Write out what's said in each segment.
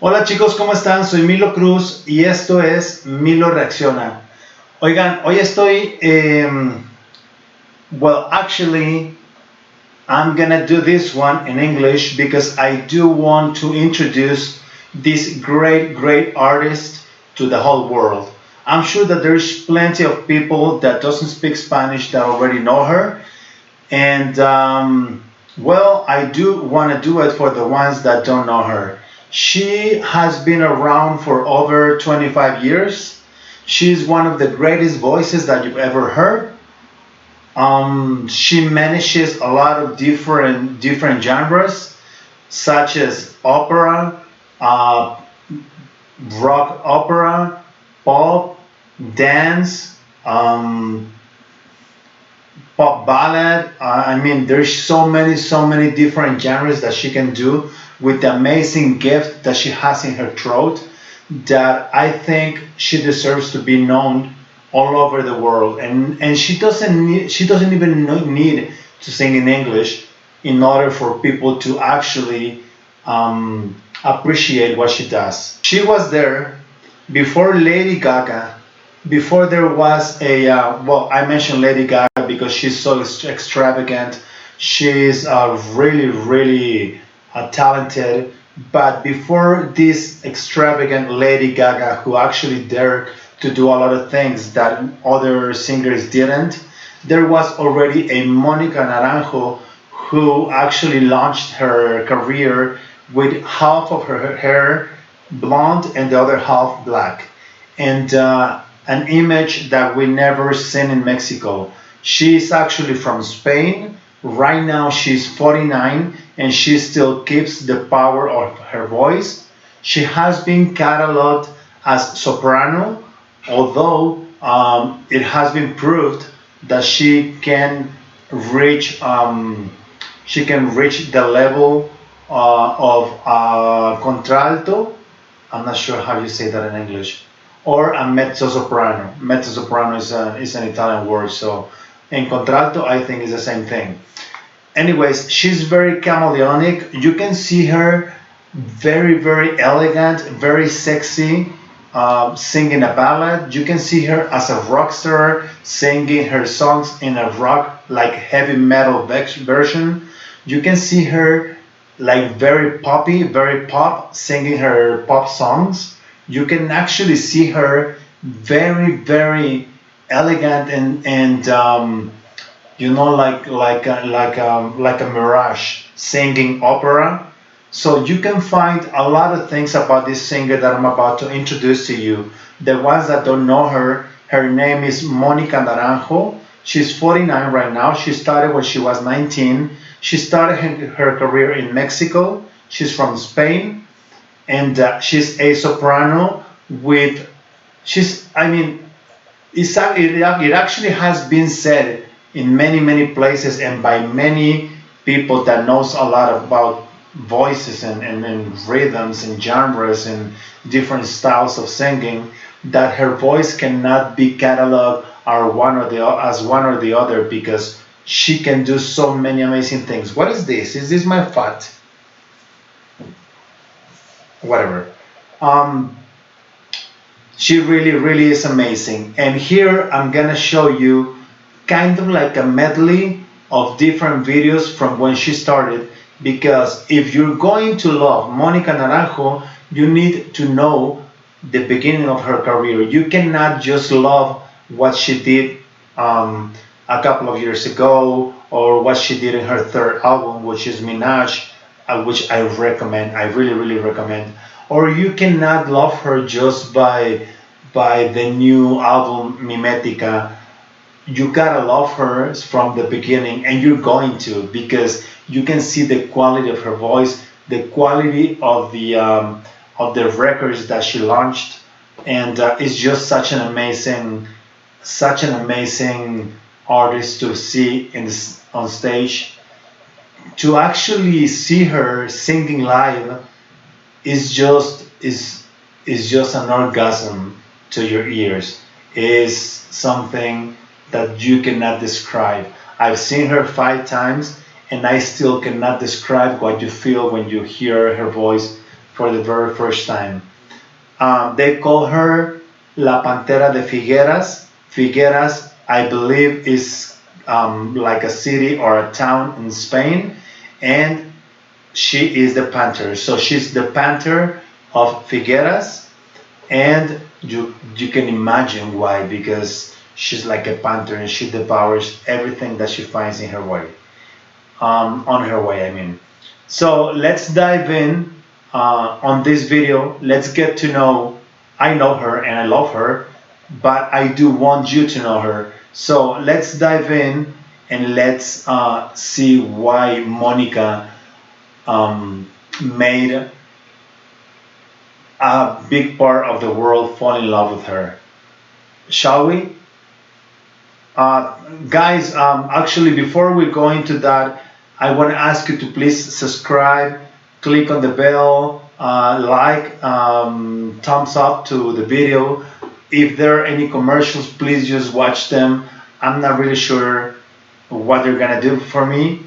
Hola chicos, ¿cómo están? Soy Milo Cruz y esto es Milo Reacciona. Oigan, hoy estoy, well, actually, I'm gonna do this one in English because I do want to introduce this great artist to the whole world. I'm sure that there's plenty of people that doesn't speak Spanish that already know her, and well, I do want to do it for the ones that don't know her. She has been around for over 25 years. She's one of the greatest voices that you've ever heard. She manages a lot of different genres, such as opera, uh, rock opera, pop, dance, pop ballad. I mean, there's so many different genres that she can do with the amazing gift that she has in her throat that I think she deserves to be known all over the world. And she doesn't even need to sing in English in order for people to actually appreciate what she does. She was there before Lady Gaga, before there was a well, I mentioned Lady Gaga because she's so extravagant. She's really talented. But before this extravagant Lady Gaga, who actually dared to do a lot of things that other singers didn't, there was already a Mónica Naranjo who actually launched her career with half of her hair blonde and the other half black. And an image that we never seen in Mexico. She's actually from Spain. Right now she's 49 and she still keeps the power of her voice. She has been cataloged as soprano, although it has been proved that she can reach the level of contralto. I'm not sure how you say that in English, or a mezzo soprano. Mezzo soprano is an Italian word, so in contralto I think is the same thing. Anyways, she's very chamaleonic. You can see her very elegant, very sexy, singing a ballad. You can see her as a rock star singing her songs in a rock like heavy metal version. You can see her like very poppy, very pop, singing her pop songs. You can actually see her very elegant and like a mirage singing opera. So you can find a lot of things about this singer that I'm about to introduce to you. The ones that don't know her, her name is Mónica Naranjo. She's 49 right now. She started when she was 19. She started her career in Mexico. She's from Spain, and she's a soprano with. She's. I mean, it actually has been said in many places and by many people that knows a lot about voices and rhythms and genres and different styles of singing that her voice cannot be cataloged as one or the other because she can do so many amazing things. What is this? Is this my fat? Whatever. She really is amazing. And here I'm gonna show you kind of like a medley of different videos from when she started, because if you're going to love Mónica Naranjo, you need to know the beginning of her career. You cannot just love what she did a couple of years ago or what she did in her third album, which is Minaj, which I recommend. I really recommend. Or you cannot love her just by the new album Mimetica. You gotta love her from the beginning, and you're going to, because you can see the quality of her voice, the quality of the records that she launched, and it's just such an amazing artist to see on stage. To actually see her singing live is just an orgasm to your ears. Is something that you cannot describe. I've seen her 5 times and I still cannot describe what you feel when you hear her voice for the very first time. They call her La Pantera de Figueras. Figueras, I believe, is like a city or a town in Spain, and she is the panther. So she's the panther of Figueras, and you can imagine why, because she's like a panther and she devours everything that she finds in her way. On her way, I mean. So let's dive in on this video. Let's get to know. I know her and I love her, but I do want you to know her. So let's dive in and let's see why Monica made a big part of the world fall in love with her. Shall we? Guys, actually, before we go into that, I want to ask you to please subscribe, click on the bell, like, thumbs up to the video. If there are any commercials, please just watch them. I'm not really sure what they're gonna do for me.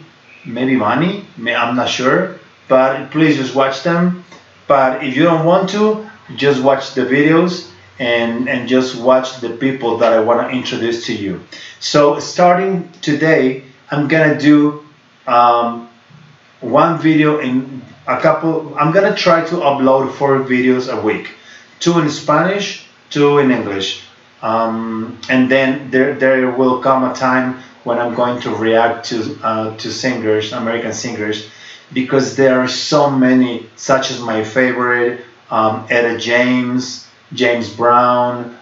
Maybe money, I'm not sure, but please just watch them. But if you don't want to, just watch the videos and just watch the people that I want to introduce to you. So starting today, I'm gonna do one video in a couple. I'm gonna try to upload 4 videos a week, 2 in Spanish, 2 in English, and then there will come a time when I'm going to react to singers, American singers, because there are so many, such as my favorite, Etta James, James Brown,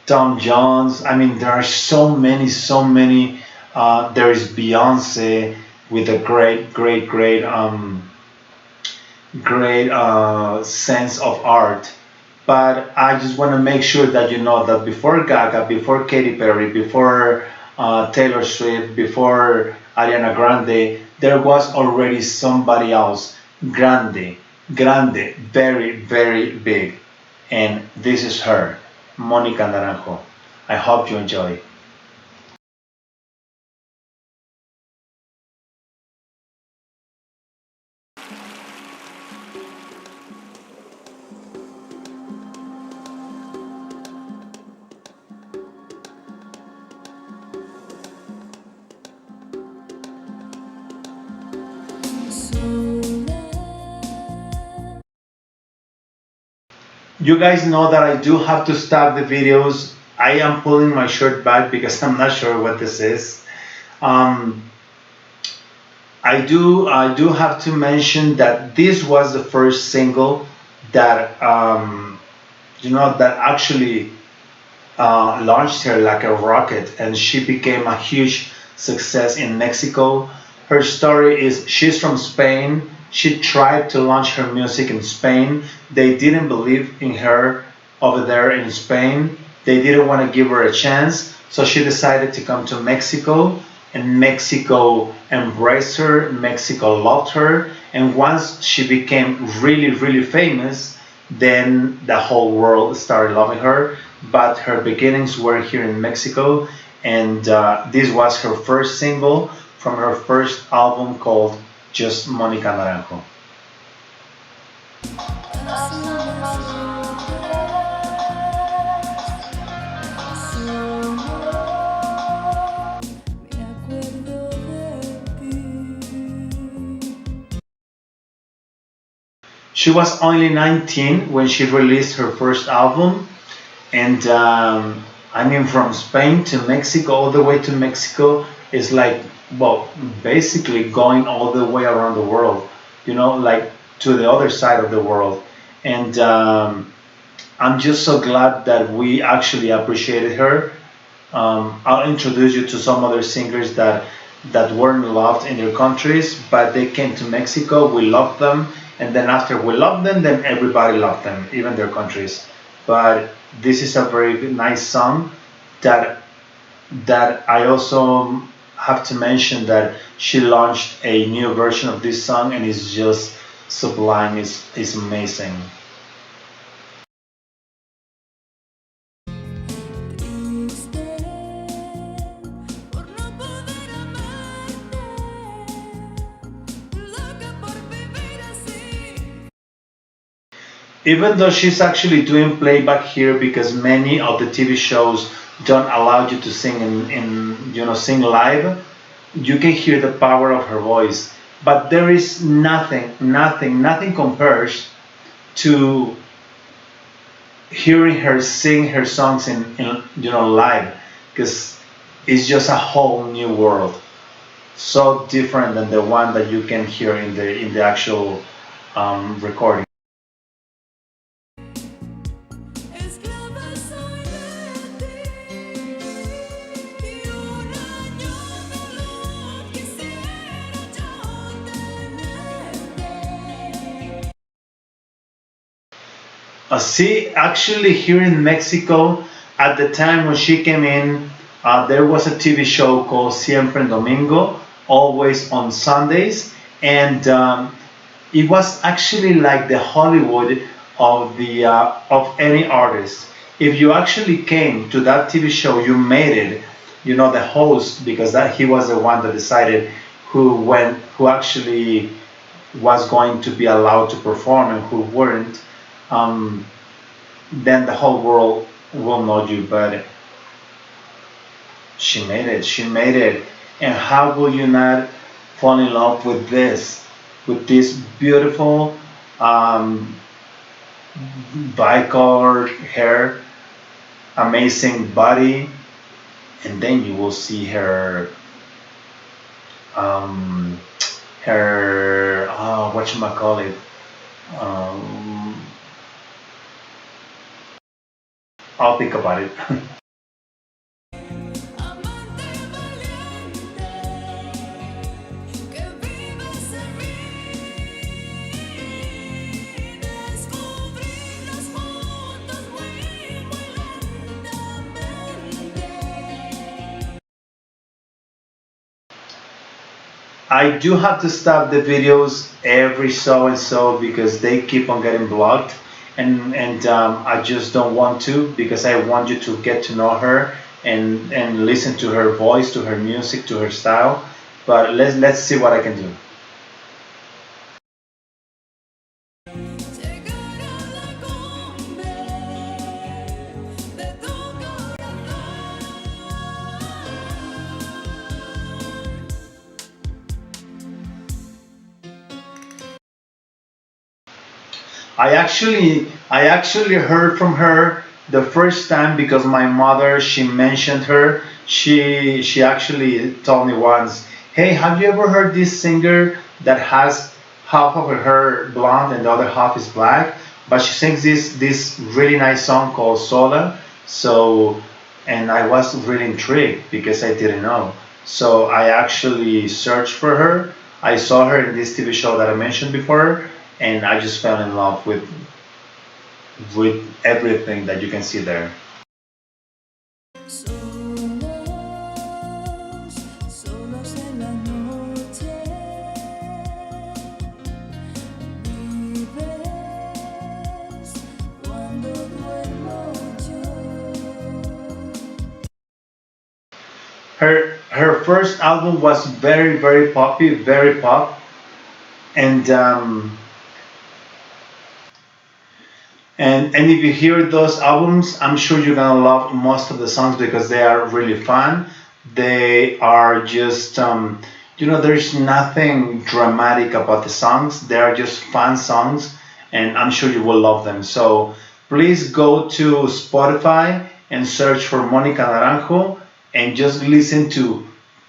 Tom Jones. I mean, there are so many, so many. There is Beyonce with a great sense of art. But I just want to make sure that you know that before Gaga, before Katy Perry, before Taylor Swift, before Ariana Grande, there was already somebody else, grande, very, very big. And this is her, Mónica Naranjo. I hope you enjoy. You guys know that I do have to stop the videos. I am pulling my shirt back because I'm not sure what this is. I do have to mention that this was the first single that that actually launched her like a rocket, and she became a huge success in Mexico. Her story is she's from Spain. She tried to launch her music in Spain. They didn't believe in her over there in Spain. They didn't want to give her a chance, so she decided to come to Mexico, and Mexico embraced her. Mexico loved her, and once she became really, really famous, then the whole world started loving her. But her beginnings were here in Mexico, and this was her first single from her first album called Just Mónica Naranjo. She was only 19 when she released her first album, and I mean, from Spain to Mexico, all the way to Mexico is like, well, basically going all the way around the world, like to the other side of the world. And I'm just so glad that we actually appreciated her. I'll introduce you to some other singers that weren't loved in their countries, but they came to Mexico. We loved them, and then after we loved them, then everybody loved them, even their countries. But this is a very nice song that I also have to mention that she launched a new version of this song, and it's just sublime. It's amazing. even though she's actually doing playback here because many of the TV shows don't allow you to sing sing live, you can hear the power of her voice. But there is nothing compares to hearing her sing her songs in live, because it's just a whole new world, so different than the one that you can hear in the actual recording. See, actually, here in Mexico, at the time when she came in, there was a TV show called Siempre en Domingo, always on Sundays, and it was actually like the Hollywood of any artist. If you actually came to that TV show, you made it. The host, because that he was the one that decided who actually was going to be allowed to perform and who weren't. Um, then the whole world will know you. But she made it. She made it. And how will you not fall in love with this beautiful bicolor hair, amazing body, and then you will see her um, her what you call it. Um, I'll think about it. I do have to stop the videos every so and so because they keep on getting blocked, and I just don't want to, because I want you to get to know her and listen to her voice, to her music, to her style. But let's see what I can do. I actually heard from her the first time because my mother, she mentioned her. She actually told me once, "Hey, have you ever heard this singer that has half of her hair blonde and the other half is black? But she sings this really nice song called Sola." So, and I was really intrigued because I didn't know. So I actually searched for her. I saw her in this TV show that I mentioned before, and I just fell in love with everything that you can see there. Her first album was very poppy, very pop, and and if you hear those albums, I'm sure you're gonna love most of the songs because they are really fun. They are just there's nothing dramatic about the songs. They are just fun songs, and I'm sure you will love them. So please go to Spotify and search for Mónica Naranjo and just listen to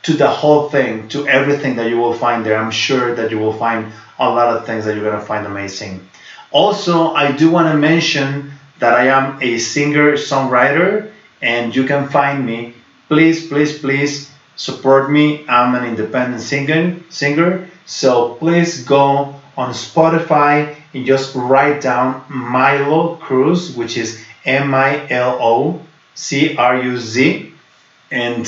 the whole thing, to everything that you will find there. I'm sure that you will find a lot of things that you're gonna find amazing. Also, I do want to mention that I am a singer songwriter, and you can find me. Please support me. I'm an independent singer. So please go on Spotify and just write down Milo Cruz, which is MILOCRUZ, and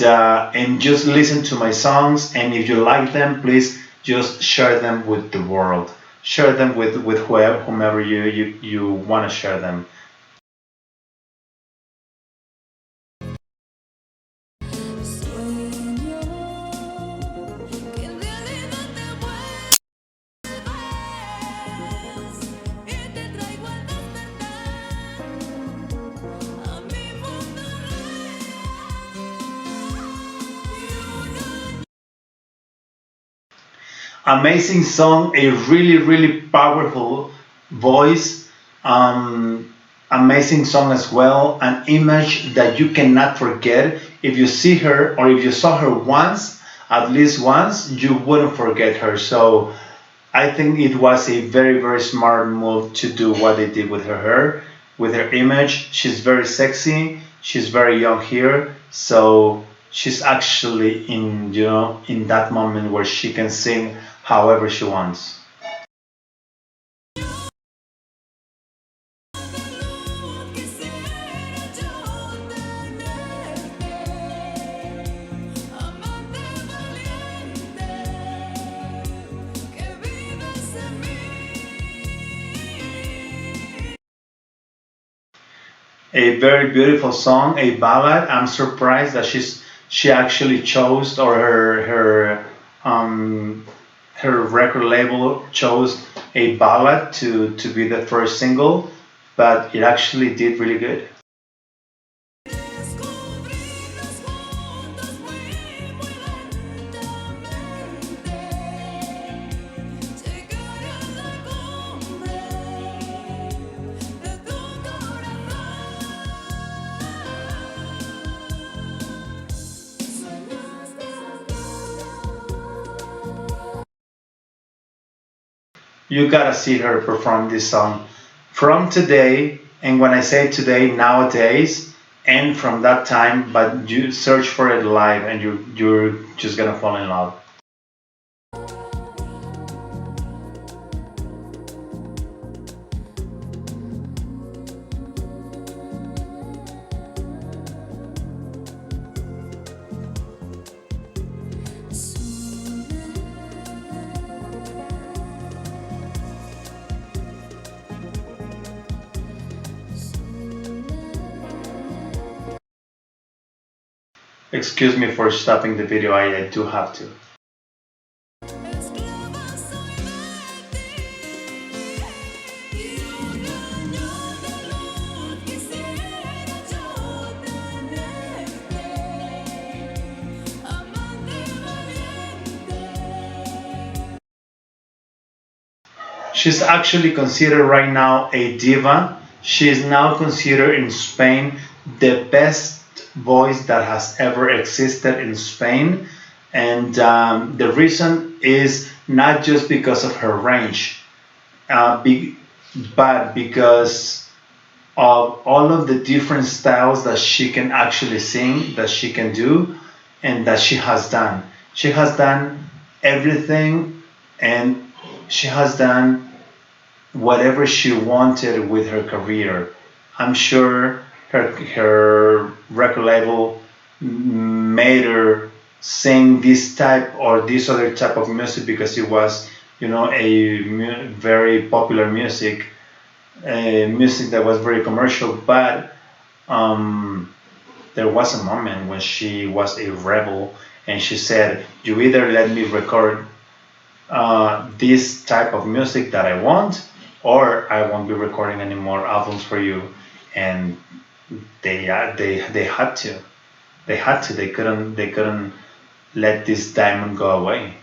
just listen to my songs. And if you like them, please just share them with the world. Share them with whomever you want to share them. Amazing song, a really, really powerful voice. Amazing song as well. An image that you cannot forget. If you see her or if you saw her once, at least once, you wouldn't forget her. So I think it was a very, very smart move to do what they did with her hair, with her image. She's very sexy. She's very young here. So she's actually in, in that moment where she can sing however she wants. A very beautiful song, a ballad. I'm surprised that she actually chose, or her record label chose a ballad to be the first single, but it actually did really good. You gotta see her perform this song from today. And when I say today, nowadays, and from that time, but you search for it live and you're just gonna fall in love. Excuse me for stopping the video, I do have to. She's actually considered right now a diva. She is now considered in Spain the best voice that has ever existed in Spain. And the reason is not just because of her range, but because of all of the different styles that she can actually sing, that she can do, and that she has done. She has done everything, and she has done whatever she wanted with her career. I'm sure her record label made her sing this type or this other type of music because it was, a very popular music, music that was very commercial. But there was a moment when she was a rebel and she said, "You either let me record this type of music that I want, or I won't be recording any more albums for you." And they had to. They had to. They couldn't let this diamond go away.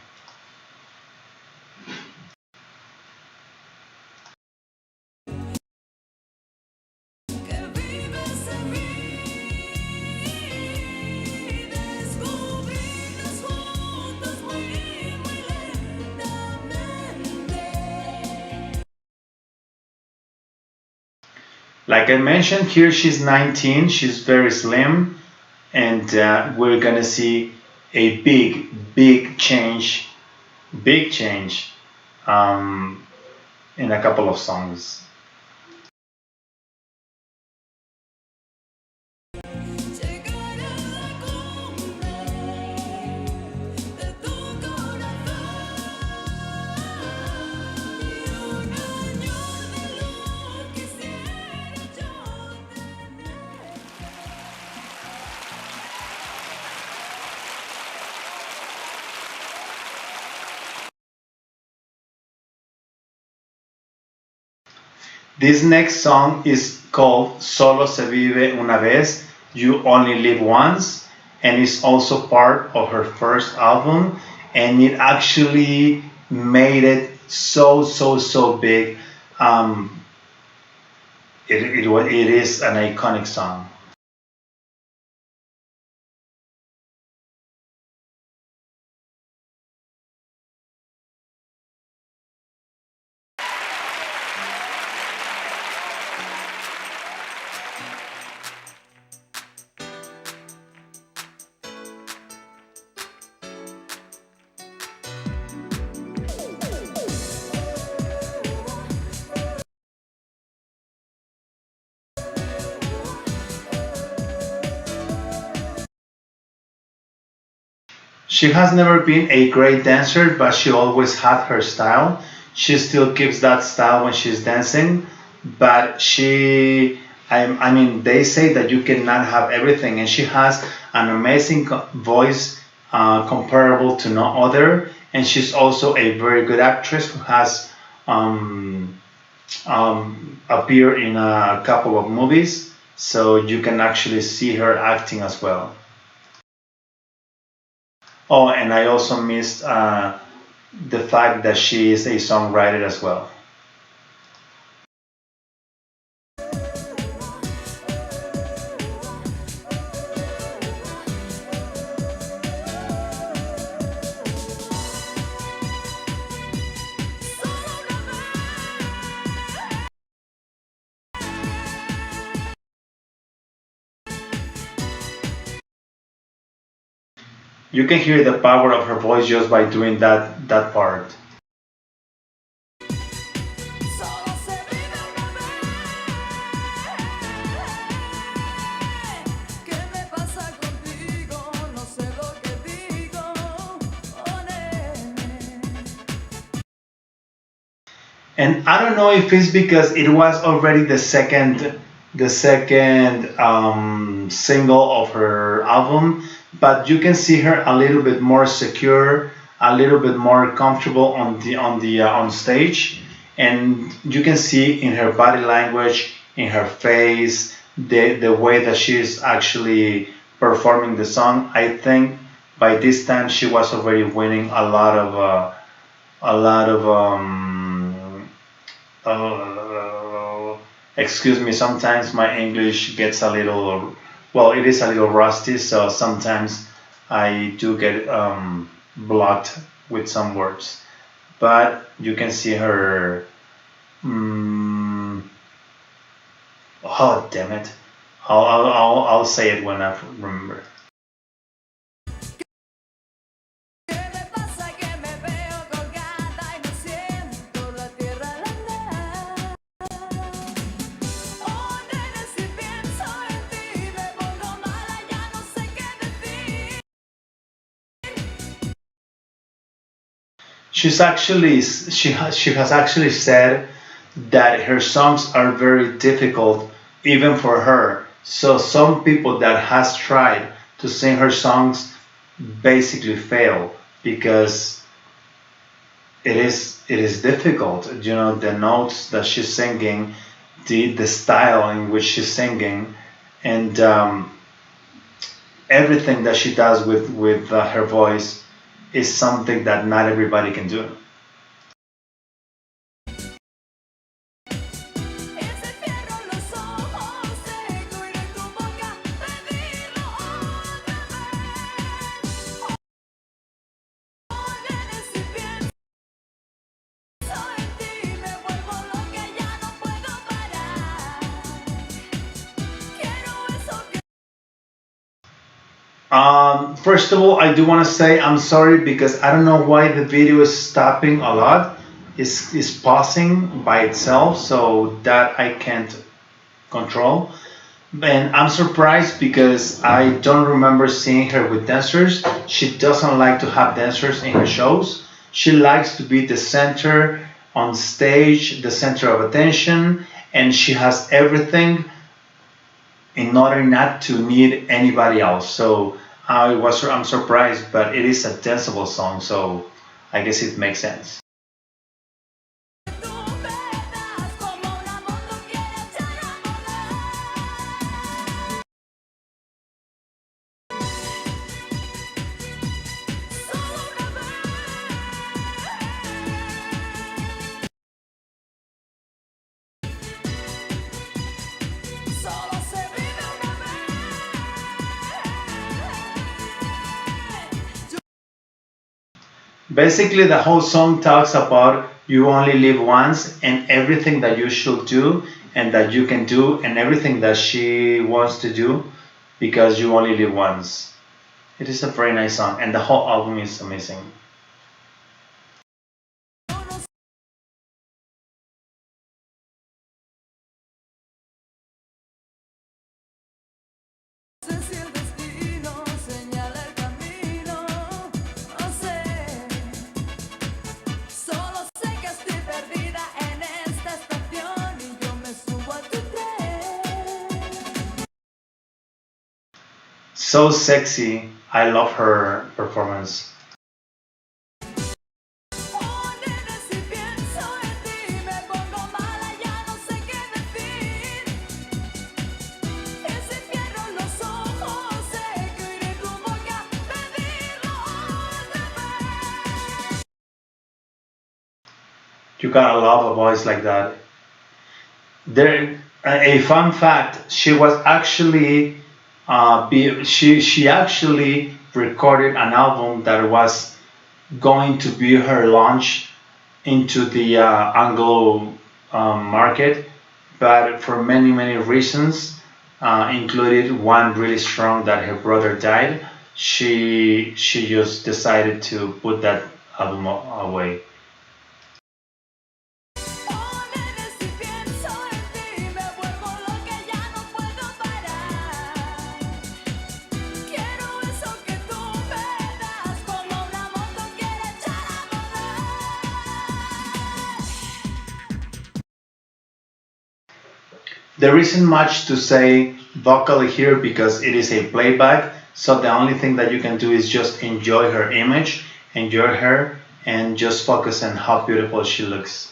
Like I mentioned, here she's 19. She's very slim, and we're gonna see a big change um, in a couple of songs. This next song is called Solo se vive una vez, You Only Live Once, and it's also part of her first album, and it actually made it so big. It is an iconic song. She has never been a great dancer, but she always had her style. She still keeps that style when she's dancing, but I mean, they say that you cannot have everything, and she has an amazing voice comparable to no other, and she's also a very good actress who has um, appeared in a couple of movies, so you can actually see her acting as well. Oh, and I also missed the fact that she is a songwriter as well. You can hear the power of her voice just by doing that part. And I don't know if it's because it was already the second single of her album, but you can see her a little bit more secure, a little bit more comfortable on stage, and you can see in her body language, in her face, the way that she's actually performing the song. I think by this time she was already winning a lot of excuse me, sometimes my English gets a little, well, it is a little rusty, so sometimes I do get blocked with some words. But you can see her. Mm, oh, damn it. I'll say it when I remember. She has actually said that her songs are very difficult even for her. So some people that has tried to sing her songs basically fail because it is difficult. You know, the notes that she's singing, the style in which she's singing, and everything that she does with her voice is something that not everybody can do. First of all, I do want to say I'm sorry because I don't know why the video is stopping a lot. It's pausing by itself, so that I can't control. And I'm surprised because I don't remember seeing her with dancers. She doesn't like to have dancers in her shows. She likes to be the center on stage, the center of attention, and she has everything in order not to need anybody else. So I'm surprised, but it is a danceable song, so I guess it makes sense. Basically, the whole song talks about you only live once and everything that you should do and that you can do and everything that she wants to do because you only live once. It is a very nice song and the whole album is amazing. So sexy. I love her performance. You gotta love a voice like that. There, a fun fact: she was actually, she actually recorded an album that was going to be her launch into the Anglo market, but for many reasons, included one really strong that her brother died. She just decided to put that album away. There isn't much to say vocally here because it is a playback, so the only thing that you can do is just enjoy her image, enjoy her, and just focus on how beautiful she looks.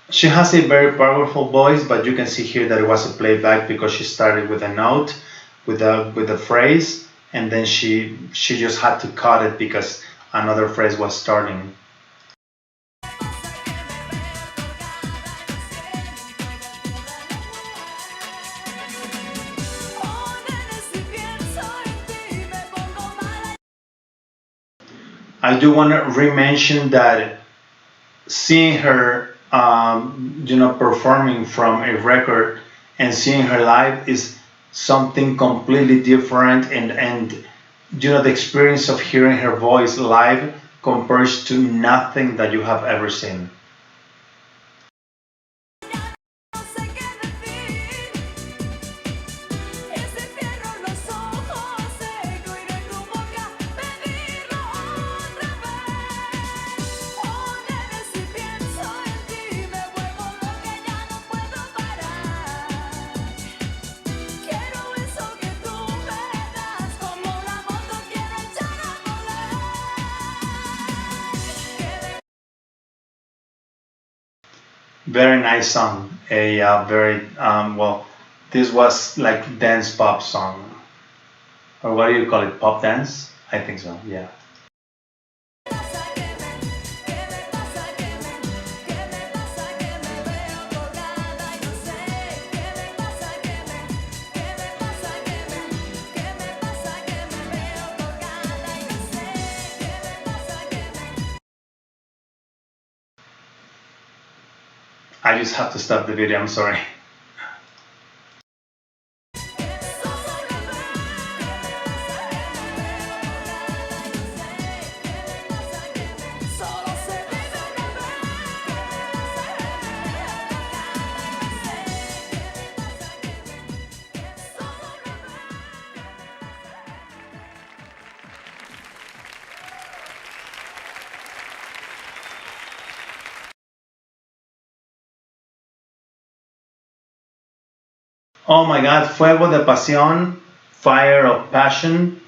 She has a very powerful voice, but you can see here that it was a playback because she started with a note, with a phrase, and then she just had to cut it because another phrase was starting. I do want to re-mention that seeing her, performing from a record and seeing her live is something completely different, and the experience of hearing her voice live compares to nothing that you have ever seen. Very nice song. A very well. This was like dance pop song, or what do you call it? Pop dance? I think so. Yeah. I just have to stop the video. I'm sorry. Oh my God, Fuego de Pasión, Fire of Passion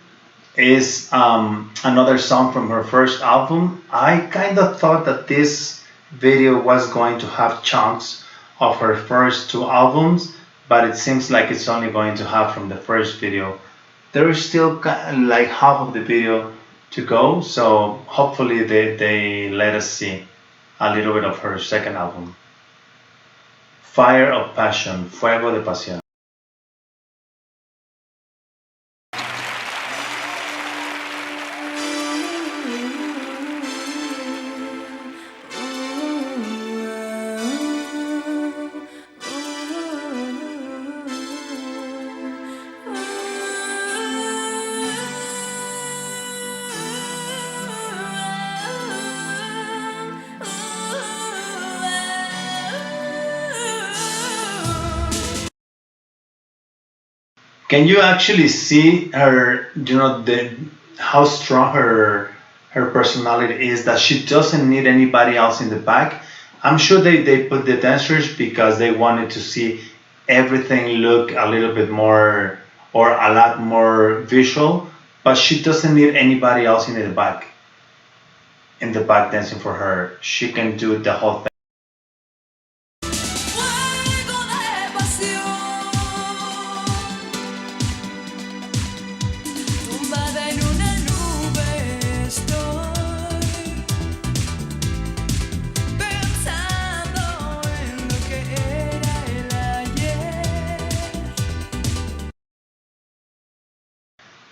is another song from her first album. I kind of thought that this video was going to have chunks of her first two albums, but it seems like it's only going to have from the first video. There is still like half of the video to go, so hopefully they let us see a little bit of her second album. Fire of Passion, Fuego de Pasión. Can you actually see her, how strong her personality is, that she doesn't need anybody else in the back? I'm sure they put the dancers because they wanted to see everything look a little bit more or a lot more visual, but she doesn't need anybody else in the back dancing for her. She can do the whole thing.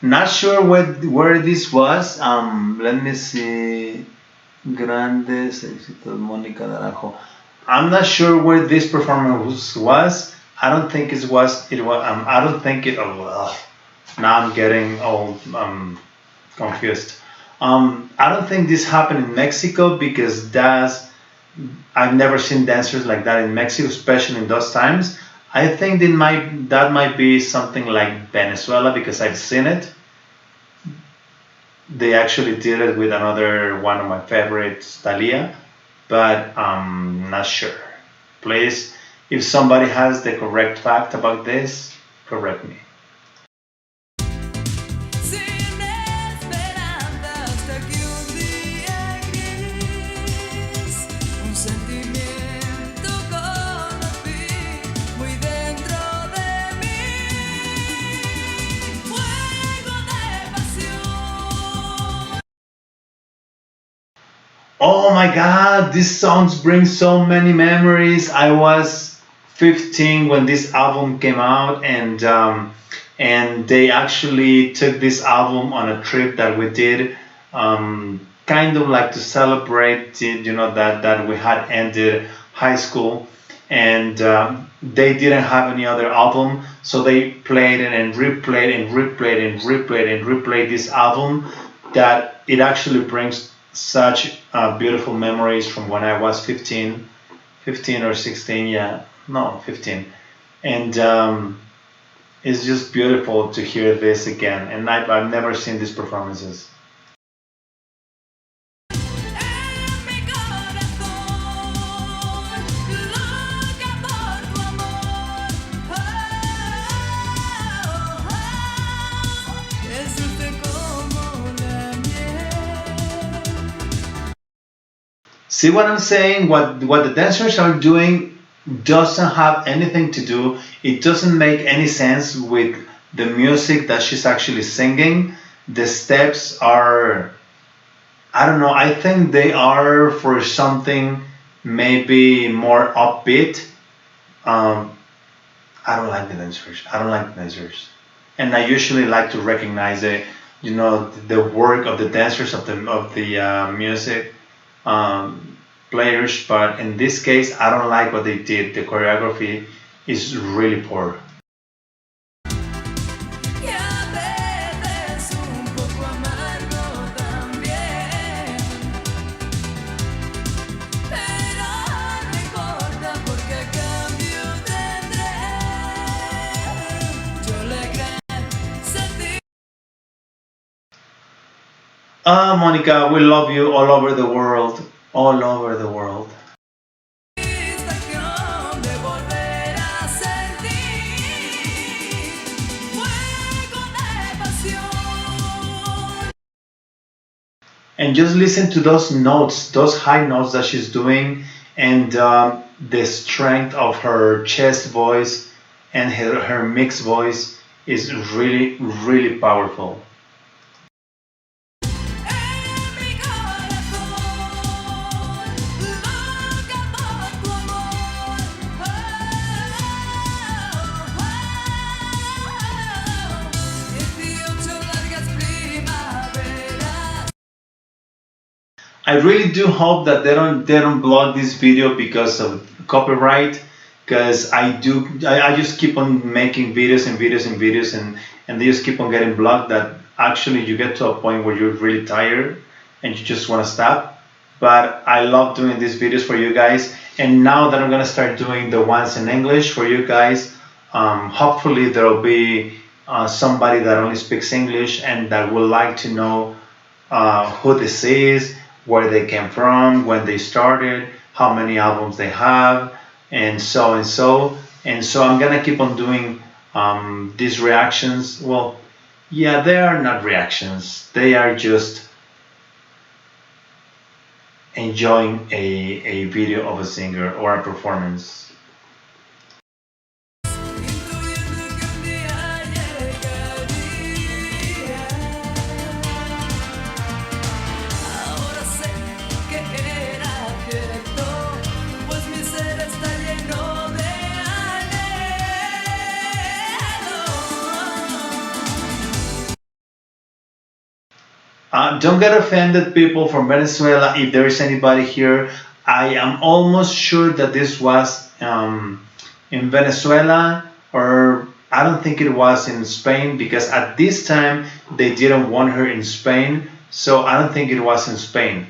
Not sure where this was. Let me see. Grandes éxitos, Mónica Naranjo. I'm not sure where this performance was. I don't think it was. I don't think it. Oh, well, now I'm getting all confused. I don't think this happened in Mexico because I've never seen dancers like that in Mexico, especially in those times. I think that might be something like Venezuela because I've seen it. They actually did it with another one of my favorites, Thalia, but I'm not sure. Please, if somebody has the correct fact about this, correct me. Oh my god, these songs bring so many memories. I was 15 when this album came out, and they actually took this album on a trip that we did, kind of like to celebrate, that we had ended high school, and they didn't have any other album, so they played it and replayed and replayed and replayed and replayed this album, that it actually brings such beautiful memories from when I was 15 or 16, yeah, no, 15. And it's just beautiful to hear this again, and I've never seen these performances. See what I'm saying? What the dancers are doing doesn't have anything to do. It doesn't make any sense with the music that she's actually singing. The steps are, I don't know, I think they are for something maybe more upbeat. I don't like the dancers. I don't like the dancers. And I usually like to recognize the work of the dancers, of the music players, but in this case I don't like what they did. The choreography is really poor. Monica, we love you all over the world. All over the world. And just listen to those notes, those high notes that she's doing, and the strength of her chest voice and her mixed voice is really, really powerful. I really do hope that they don't block this video because of copyright, because I just keep on making videos and videos and videos, and they just keep on getting blocked, that actually you get to a point where you're really tired and you just want to stop. But I love doing these videos for you guys, and now that I'm gonna start doing the ones in English for you guys, hopefully there'll be somebody that only speaks English and that would like to know who this is, where they came from, when they started, how many albums they have, and so and so. And so I'm gonna keep on doing these reactions. Well, yeah, they are not reactions. They are just enjoying a video of a singer or a performance. Don't get offended, people from Venezuela. If there is anybody here, I am almost sure that this was in Venezuela, or I don't think it was in Spain, because at this time they didn't want her in Spain, so I don't think it was in Spain.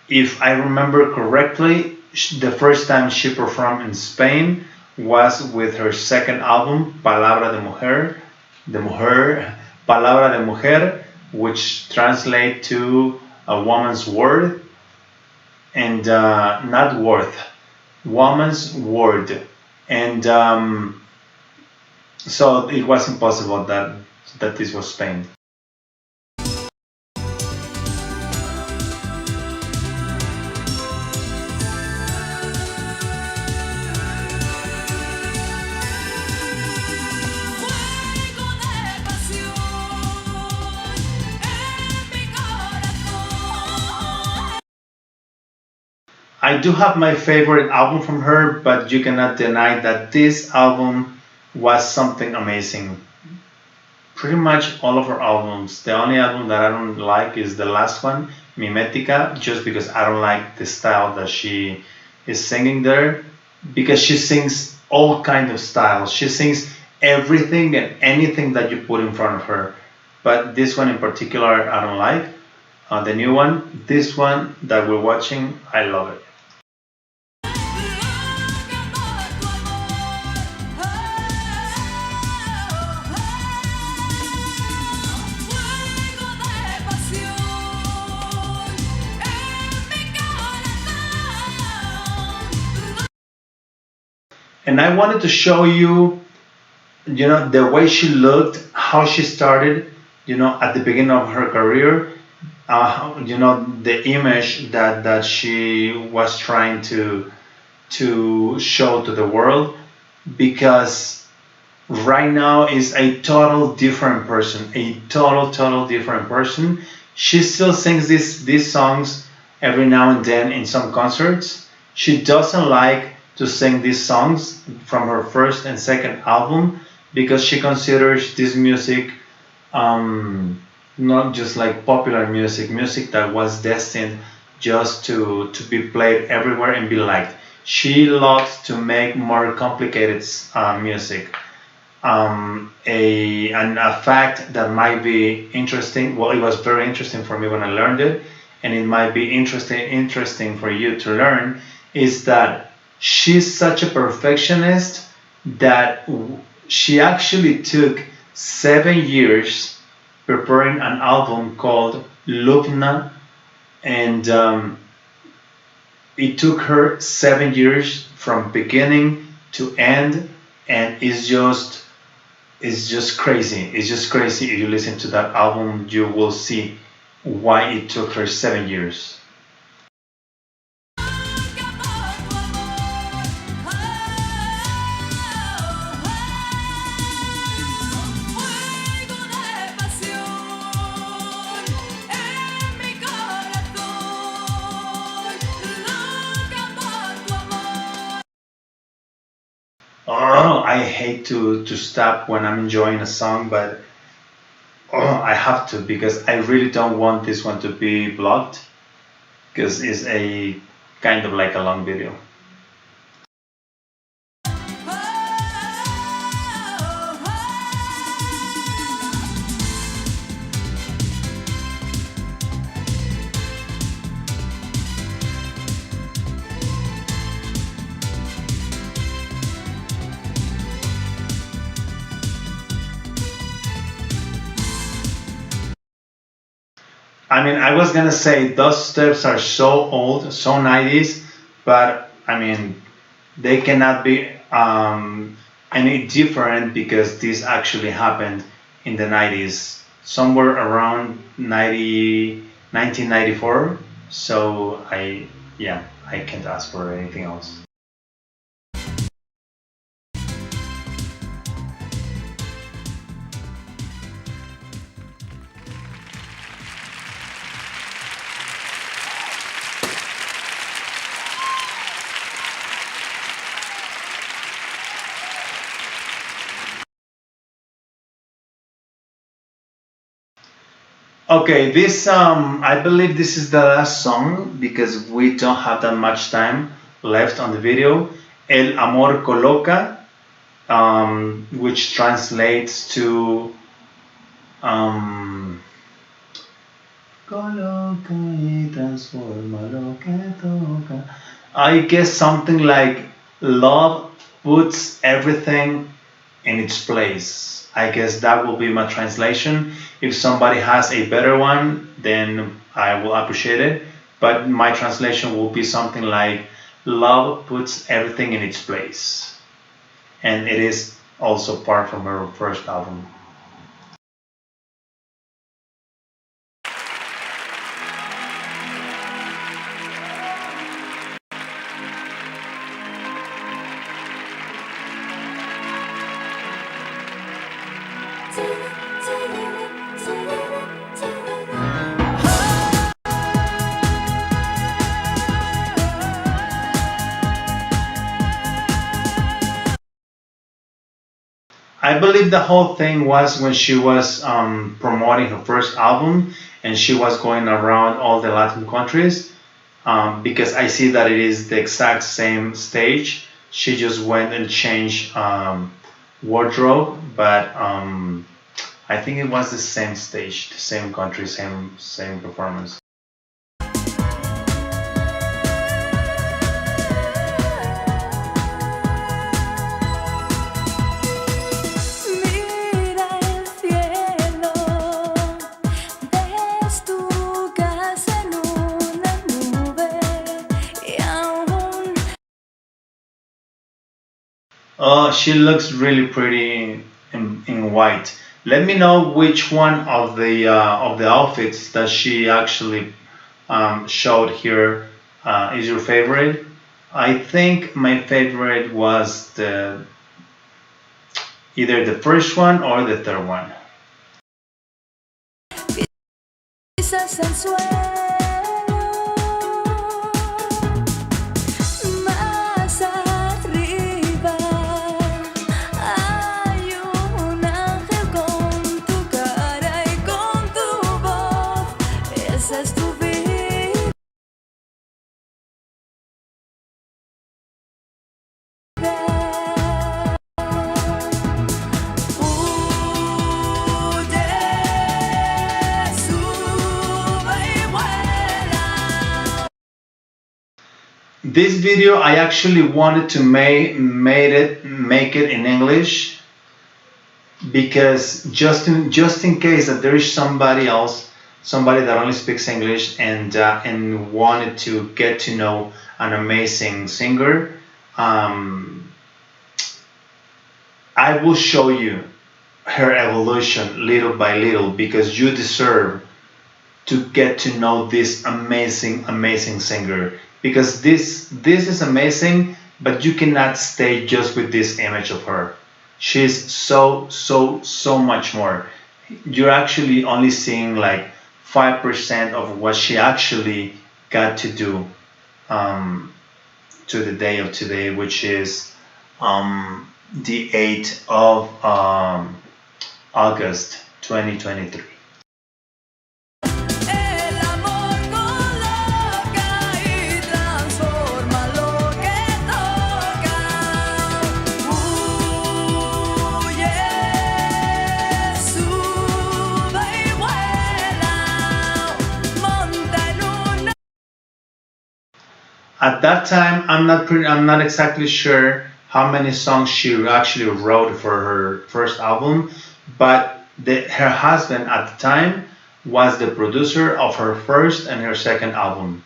If I remember correctly, the first time she performed in Spain was with her second album, Palabra de Mujer, Palabra de Mujer, which translate to a woman's word, and not worth, woman's word. And so it was impossible that this was Spain. I do have my favorite album from her, but you cannot deny that this album was something amazing. Pretty much all of her albums. The only album that I don't like is the last one, Mimetica, just because I don't like the style that she is singing there, because she sings all kinds of styles. She sings everything and anything that you put in front of her. But this one in particular, I don't like. The new one, this one that we're watching, I love it. And I wanted to show you, the way she looked, how she started, at the beginning of her career, the image that she was trying to show to the world, because right now is a total different person, a total different person. She still sings these songs every now and then in some concerts. She doesn't like to sing these songs from her first and second album, because she considers this music not just like popular music that was destined just to be played everywhere and be liked. She loves to make more complicated music. A fact that might be interesting, well, it was very interesting for me when I learned it, and it might be interesting for you to learn, is that she's such a perfectionist that she actually took 7 years preparing an album called Lubna, and it took her 7 years from beginning to end, and it's just crazy. It's just crazy. If you listen to that album, you will see why it took her 7 years. I hate to stop when I'm enjoying a song, but I have to because I really don't want this one to be blocked because it's a kind of like a long video. I mean, I was gonna say those steps are so old, so 90s, but I mean, they cannot be any different because this actually happened in the 90s, somewhere around 1994. So yeah, I can't ask for anything else. Okay, this I believe this is the last song because we don't have that much time left on the video. El amor coloca, which translates to coloca y transforma lo que toca. I guess something like love puts everything in its place. I guess that will be my translation. If somebody has a better one, then I will appreciate it. But my translation will be something like love puts everything in its place. And it is also part from her first album. I believe the whole thing was when she was promoting her first album and she was going around all the Latin countries because I see that it is the exact same stage. She just went and changed wardrobe, but I think it was the same stage, the same country, same performance. She looks really pretty in white. Let me know which one of the outfits that she actually showed here is your favorite. I think my favorite was either the first one or the third one. This video I actually wanted to make it in English because just in case that there is somebody else, somebody that only speaks English and wanted to get to know an amazing singer, I will show you her evolution little by little because you deserve to get to know this amazing singer because this is amazing, but you cannot stay just with this image of her. She's so much more. You're actually only seeing like 5% of what she actually got to do to the day of today, which is the 8th of August 2023. At that time, I'm not exactly sure how many songs she actually wrote for her first album, but her husband at the time was the producer of her first and her second album.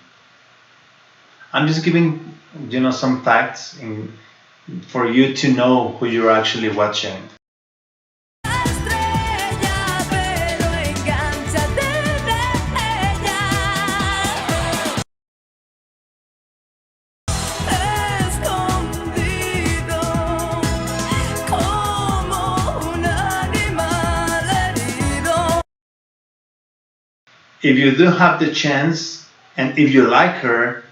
I'm just giving some facts for you to know who you're actually watching. If you do have the chance, and if you like her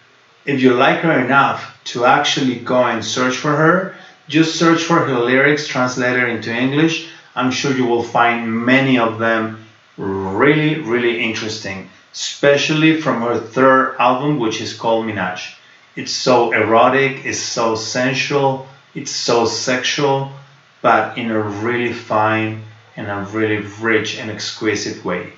enough to actually go and search for her, just search for her lyrics translated into English. I'm sure you will find many of them really, really interesting, especially from her third album, which is called Minaj. It's so erotic, it's so sensual, it's so sexual, but in a really fine and a really rich and exquisite way.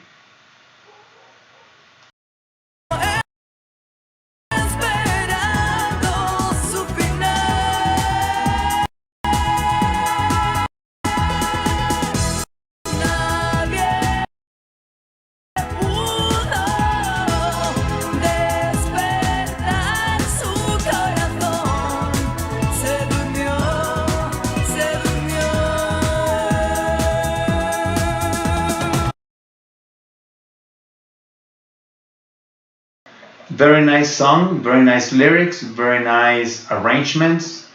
Very nice song, very nice lyrics, very nice arrangements,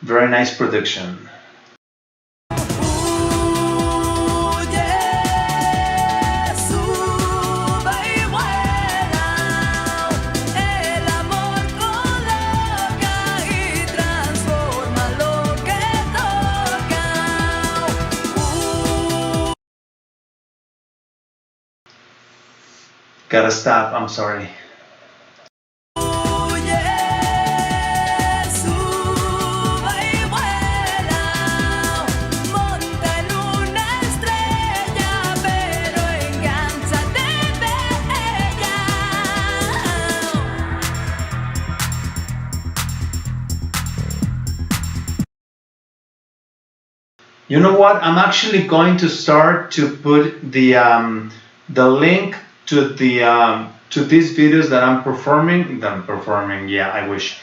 very nice production. Gotta stop, I'm sorry. You know what? I'm actually going to start to put the link to these videos that I'm performing. Yeah, I wish.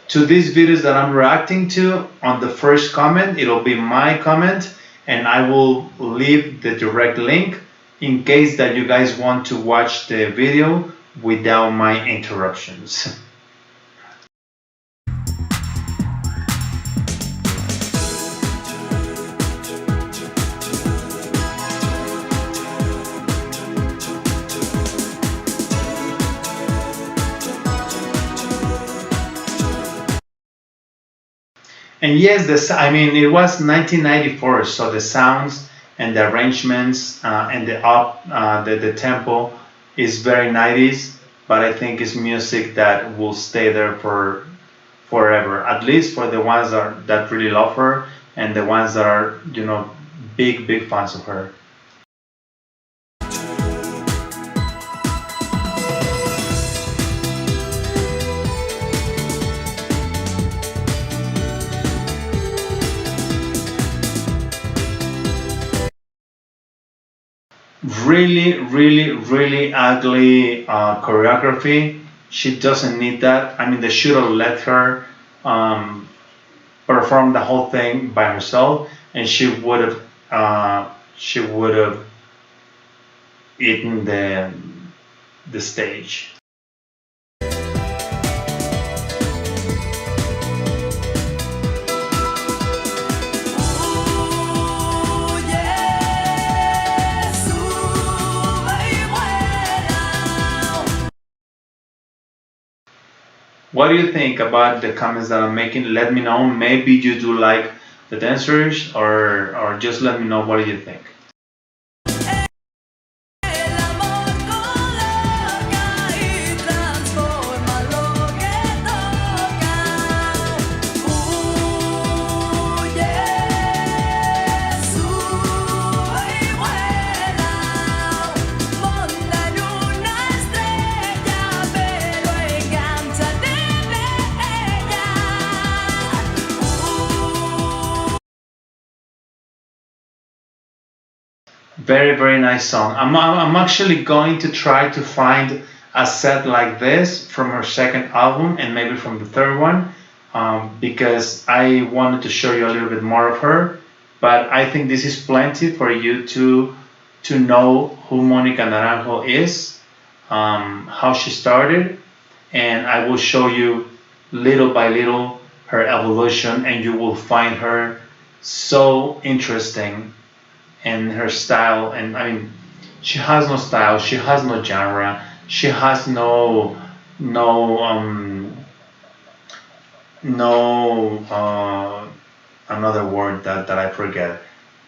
To these videos that I'm reacting to on the first comment. It'll be my comment, and I will leave the direct link in case that you guys want to watch the video without my interruptions. And yes, it was 1994, so the sounds and the arrangements and the tempo is very 90s, but I think it's music that will stay there for forever, at least for the ones that really love her and the ones that are, big fans of her. Really, really, really ugly choreography. She doesn't need that. They should have let her perform the whole thing by herself, and she would have eaten the stage. What do you think about the comments that I'm making? Let me know. Maybe you do like the dancers, or just let me know what do you think. Very, very nice song. I'm actually going to try to find a set like this from her second album and maybe from the third one, because I wanted to show you a little bit more of her. But I think this is plenty for you to know who Mónica Naranjo is, how she started, and I will show you little by little her evolution, and you will find her so interesting. And her style, and I mean, she has no style, she has no genre, she has no another word that I forget,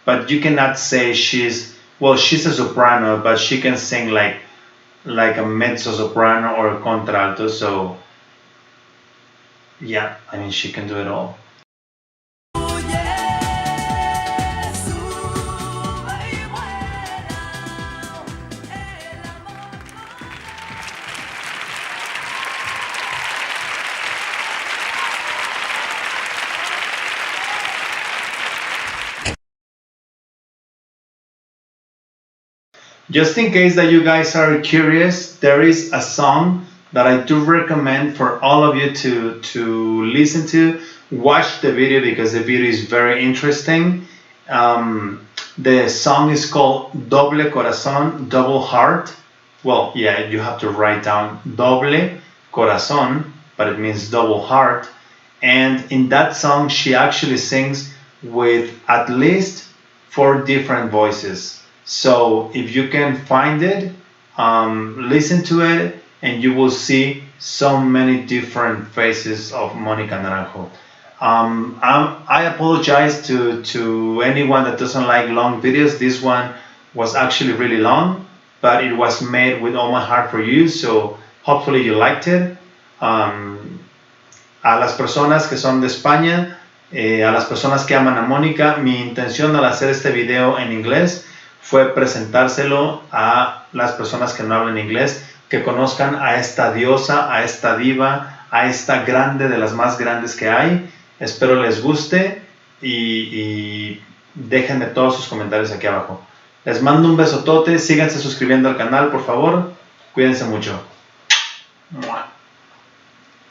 but you cannot say she's a soprano, but she can sing like a mezzo soprano or a contralto. So yeah, I mean, she can do it all. Just in case that you guys are curious, there is a song that I do recommend for all of you to listen to. Watch the video because the video is very interesting. The song is called Doble Corazón, Double Heart. Well, yeah, you have to write down Doble Corazón, but it means double heart. And in that song, she actually sings with at least 4 different voices. So if you can find it, listen to it, and you will see so many different faces of Mónica Naranjo. I apologize to anyone that doesn't like long videos. This one was actually really long, but it was made with all my heart for you, so hopefully you liked it. A las personas que son de España, a las personas que aman a Mónica, mi intención al hacer este video en inglés fue presentárselo a las personas que no hablan inglés, que conozcan a esta diosa, a esta diva, a esta grande de las más grandes que hay. Espero les guste y déjenme todos sus comentarios aquí abajo. Les mando un besotote, síganse suscribiendo al canal, por favor. Cuídense mucho. ¡Mua!